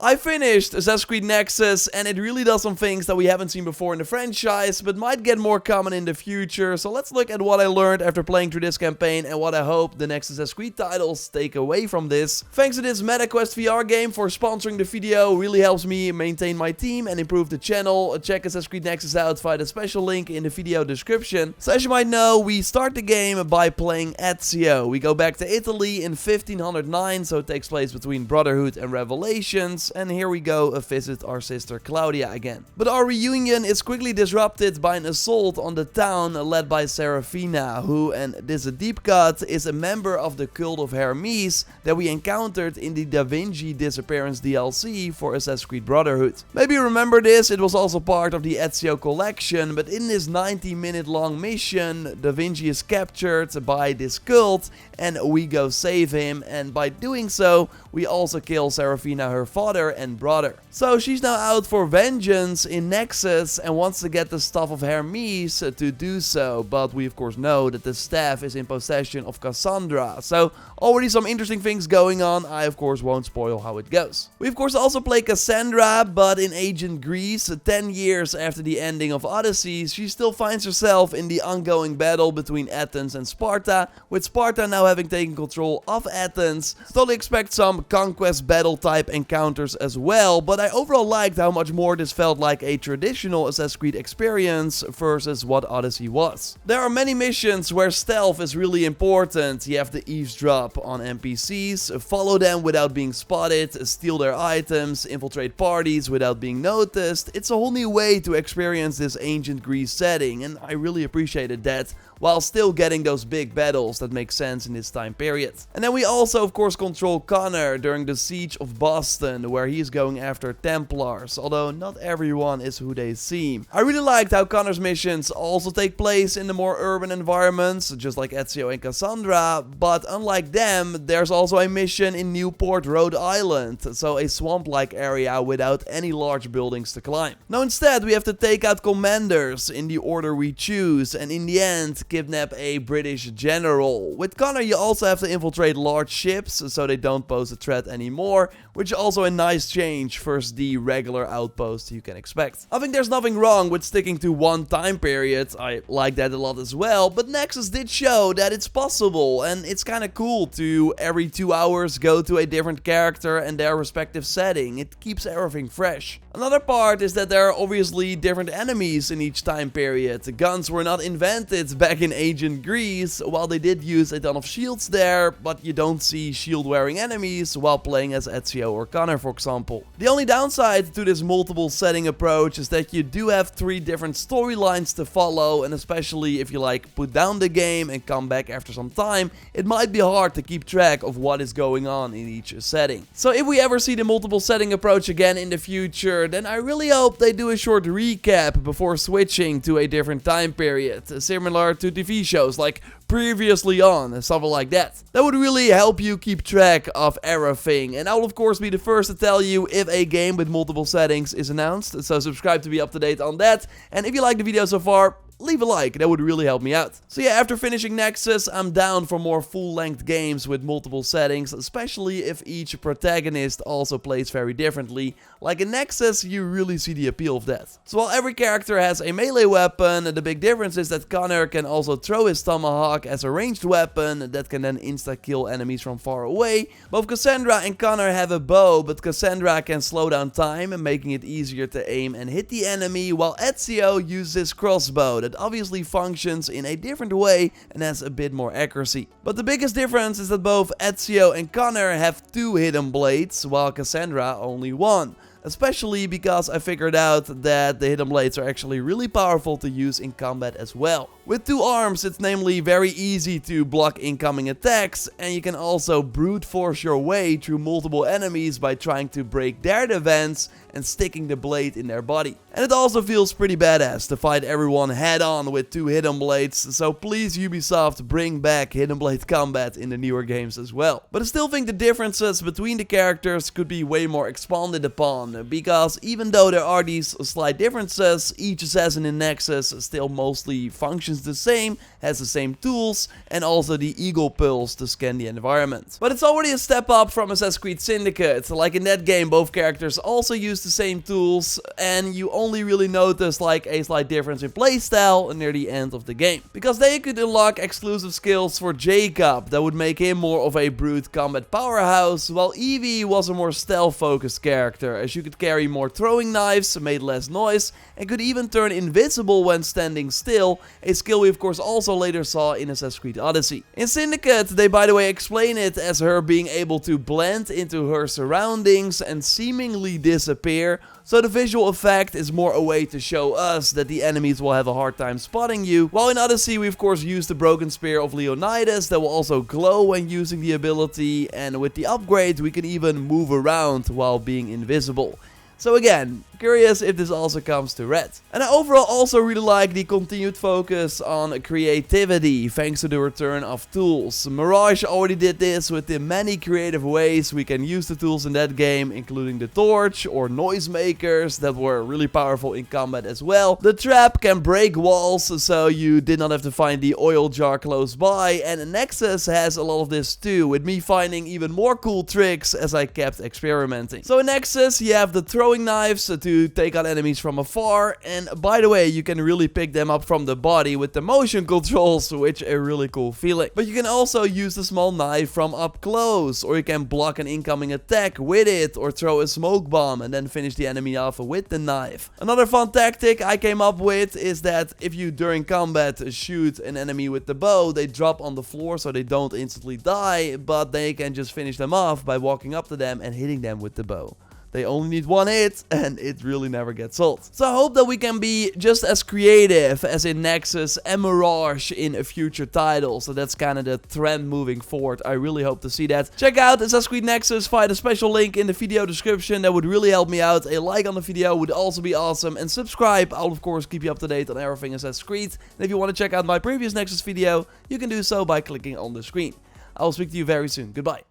I finished Assassin's Creed Nexus, and it really does some things that we haven't seen before in the franchise, but might get more common in the future. So let's look at what I learned after playing through this campaign and what I hope the next Assassin's Creed titles take away from this. Thanks to this MetaQuest VR game for sponsoring the video, really helps me maintain my team and improve the channel. Check Assassin's Creed Nexus out via the special link in the video description. So as you might know, we start the game by playing Ezio. We go back to Italy in 1509, so it takes place between Brotherhood and Revelations. And here we go, visit our sister Claudia again. But our reunion is quickly disrupted by an assault on the town led by Serafina, who, and this is a deep cut, is a member of the cult of Hermes that we encountered in the Da Vinci Disappearance DLC for Assassin's Creed Brotherhood. Maybe you remember this, it was also part of the Ezio collection, but in this 90-minute long mission, Da Vinci is captured by this cult and we go save him, and by doing so, we also kill Serafina, her father and brother. So she's now out for vengeance in Nexus and wants to get the stuff of Hermes to do so, but we of course know that the staff is in possession of Kassandra, so already some interesting things going on. I of course won't spoil how it goes. We of course also play Kassandra, but in ancient Greece, 10 years after the ending of Odyssey, she still finds herself in the ongoing battle between Athens and Sparta, with Sparta now having taken control of Athens. Totally expect some conquest battle type encounters as well, but I overall liked how much more this felt like a traditional Assassin's Creed experience versus what Odyssey was. There are many missions where stealth is really important. You have to eavesdrop on NPCs, follow them without being spotted, steal their items, infiltrate parties without being noticed. It's a whole new way to experience this ancient Greece setting, and I really appreciated that, while still getting those big battles that make sense in this time period. And then we also of course control Connor during the siege of Boston, where he is going after Templars, although not everyone is who they seem. I really liked how Connor's missions also take place in the more urban environments, just like Ezio and Kassandra, but unlike them, there's also a mission in Newport, Rhode Island, so a swamp-like area without any large buildings to climb. Now instead, we have to take out commanders in the order we choose, and in the end, kidnap a British general. With Connor, you also have to infiltrate large ships, so they don't pose a threat anymore, which is also a nice change versus the regular outpost you can expect. I think there's nothing wrong with sticking to one time period, I like that a lot as well, but Nexus did show that it's possible, and it's kinda cool to every 2 hours go to a different character and their respective setting. It keeps everything fresh. Another part is that there are obviously different enemies in each time period. The guns were not invented back in ancient Greece, while they did use a ton of shields there, but you don't see shield-wearing enemies while playing as Ezio or Connor, for example. The only downside to this multiple setting approach is that you do have 3 different storylines to follow, and especially if you like put down the game and come back after some time, it might be hard to keep track of what is going on in each setting. So if we ever see the multiple setting approach again in the future, then I really hope they do a short recap before switching to a different time period, similar to TV shows like Previously On, something like that. That would really help you keep track of everything, and I will of course be the first to tell you if a game with multiple settings is announced, so subscribe to be up to date on that, and if you like the video so far, leave a like, that would really help me out. So yeah, after finishing Nexus, I'm down for more full-length games with multiple settings, especially if each protagonist also plays very differently. Like in Nexus, you really see the appeal of that. So while every character has a melee weapon, the big difference is that Connor can also throw his tomahawk as a ranged weapon that can then insta-kill enemies from far away. Both Kassandra and Connor have a bow, but Kassandra can slow down time, making it easier to aim and hit the enemy, while Ezio uses his crossbow that obviously functions in a different way and has a bit more accuracy. But the biggest difference is that both Ezio and Connor have 2 hidden blades, while Kassandra only 1. Especially because I figured out that the hidden blades are actually really powerful to use in combat as well. With 2 arms, it's namely very easy to block incoming attacks, and you can also brute force your way through multiple enemies by trying to break their defense and sticking the blade in their body. And it also feels pretty badass to fight everyone head on with 2 hidden blades, so please Ubisoft, bring back hidden blade combat in the newer games as well. But I still think the differences between the characters could be way more expanded upon, because even though there are these slight differences, each assassin in Nexus still mostly functions the same has the same tools, and also the eagle pulse to scan the environment. But it's already a step up from Assassin's Creed Syndicate. Like in that game, both characters also use the same tools, and you only really notice like a slight difference in playstyle near the end of the game. Because there you could unlock exclusive skills for Jacob that would make him more of a brute combat powerhouse, while Evie was a more stealth focused character, as you could carry more throwing knives, made less noise, and could even turn invisible when standing still, a skill we of course also later saw in Assassin's Creed Odyssey. In Syndicate, they by the way explain it as her being able to blend into her surroundings and seemingly disappear, so the visual effect is more a way to show us that the enemies will have a hard time spotting you, while in Odyssey we of course use the broken spear of Leonidas that will also glow when using the ability, and with the upgrade we can even move around while being invisible. So again, curious if this also comes to Red. And I overall also really like the continued focus on creativity thanks to the return of tools. Mirage already did this with the many creative ways we can use the tools in that game, including the torch or noisemakers that were really powerful in combat as well. The trap can break walls, so you did not have to find the oil jar close by, and Nexus has a lot of this too, with me finding even more cool tricks as I kept experimenting. So in Nexus you have the throwing knives to take out enemies from afar, and by the way you can really pick them up from the body with the motion controls, which are really cool feeling. But you can also use the small knife from up close, or you can block an incoming attack with it, or throw a smoke bomb and then finish the enemy off with the knife. Another fun tactic I came up with is that if you during combat shoot an enemy with the bow, they drop on the floor so they don't instantly die, but they can just finish them off by walking up to them and hitting them with the bow. They only need one hit, and it really never gets old. So I hope that we can be just as creative as in Nexus and Mirage in future titles. So that's kind of the trend moving forward. I really hope to see that. Check out Assassin's Creed Nexus via the special link in the video description. That would really help me out. A like on the video would also be awesome. And subscribe. I'll of course keep you up to date on everything Assassin's Creed. And if you want to check out my previous Nexus video, you can do so by clicking on the screen. I will speak to you very soon. Goodbye.